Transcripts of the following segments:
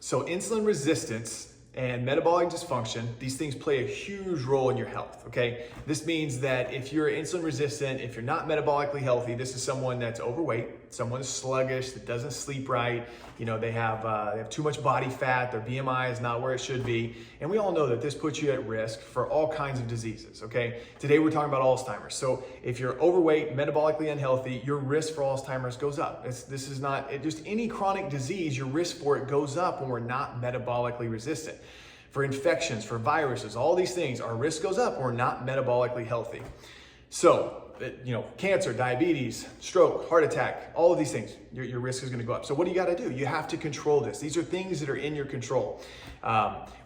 So insulin resistance and metabolic dysfunction, these things play a huge role in your health, okay? This means that if you're insulin resistant, if you're not metabolically healthy, this is someone that's overweight, someone sluggish, that doesn't sleep right, you know, they have too much body fat, their BMI is not where it should be, and we all know that this puts you at risk for all kinds of diseases, okay? Today we're talking about Alzheimer's. So if you're overweight, metabolically unhealthy, your risk for Alzheimer's goes up. This is not just any chronic disease, your risk for it goes up when we're not metabolically resistant. For infections, for viruses, all these things, our risk goes up when we're not metabolically healthy. So, you know, cancer, diabetes, stroke, heart attack, all of these things, your risk is going to go up. So what do you got to do? You have to control this. These are things that are in your control.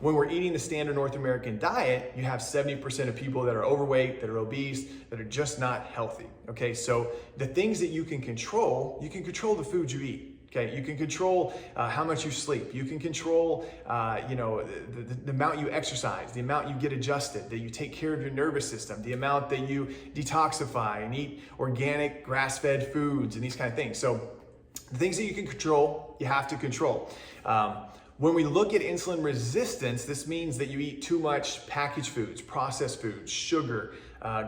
When we're eating the standard North American diet, you have 70% of people that are overweight, that are obese, that are just not healthy. Okay, so the things that you can control the foods you eat. Okay, you can control how much you sleep. You can control, the amount you exercise, the amount you get adjusted, that you take care of your nervous system, the amount that you detoxify and eat organic, grass-fed foods and these kind of things. So the things that you can control, you have to control. When we look at insulin resistance, this means that you eat too much packaged foods, processed foods, sugar,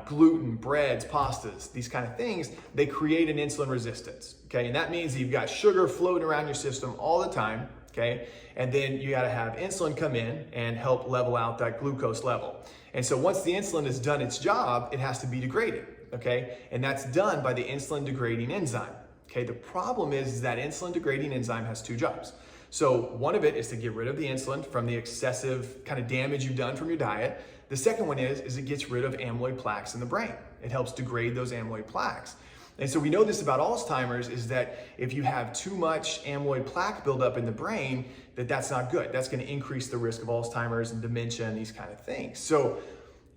gluten, breads, pastas, these kind of things. They create an insulin resistance, okay? And that means you've got sugar floating around your system all the time, okay? And then you gotta have insulin come in and help level out that glucose level. And so once the insulin has done its job, it has to be degraded, okay? And that's done by the insulin-degrading enzyme, okay? The problem is that insulin-degrading enzyme has two jobs. So one of it is to get rid of the insulin from the excessive kind of damage you've done from your diet. The second one is it gets rid of amyloid plaques in the brain. It helps degrade those amyloid plaques. And so we know this about Alzheimer's is that if you have too much amyloid plaque buildup in the brain, that's not good. That's going to increase the risk of Alzheimer's and dementia and these kind of things. So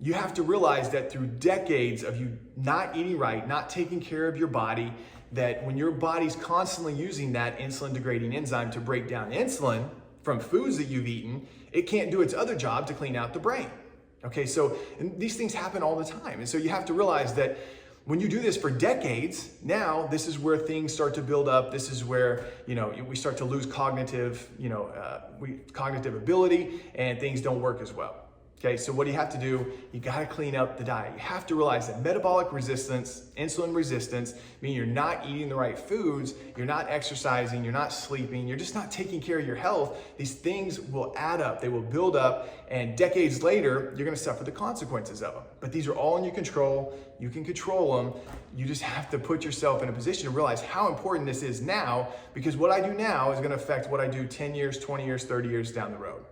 you have to realize that through decades of you not eating right, not taking care of your body, that when your body's constantly using that insulin-degrading enzyme to break down insulin from foods that you've eaten, it can't do its other job to clean out the brain. Okay, so and these things happen all the time. And so you have to realize that when you do this for decades, now this is where things start to build up. This is where, we start to lose cognitive ability and things don't work as well. Okay, so what do you have to do? You gotta clean up the diet. You have to realize that metabolic resistance, insulin resistance, mean you're not eating the right foods, you're not exercising, you're not sleeping, you're just not taking care of your health. These things will add up, they will build up, and decades later, you're gonna suffer the consequences of them. But these are all in your control. You can control them. You just have to put yourself in a position to realize how important this is now, because what I do now is gonna affect what I do 10 years, 20 years, 30 years down the road.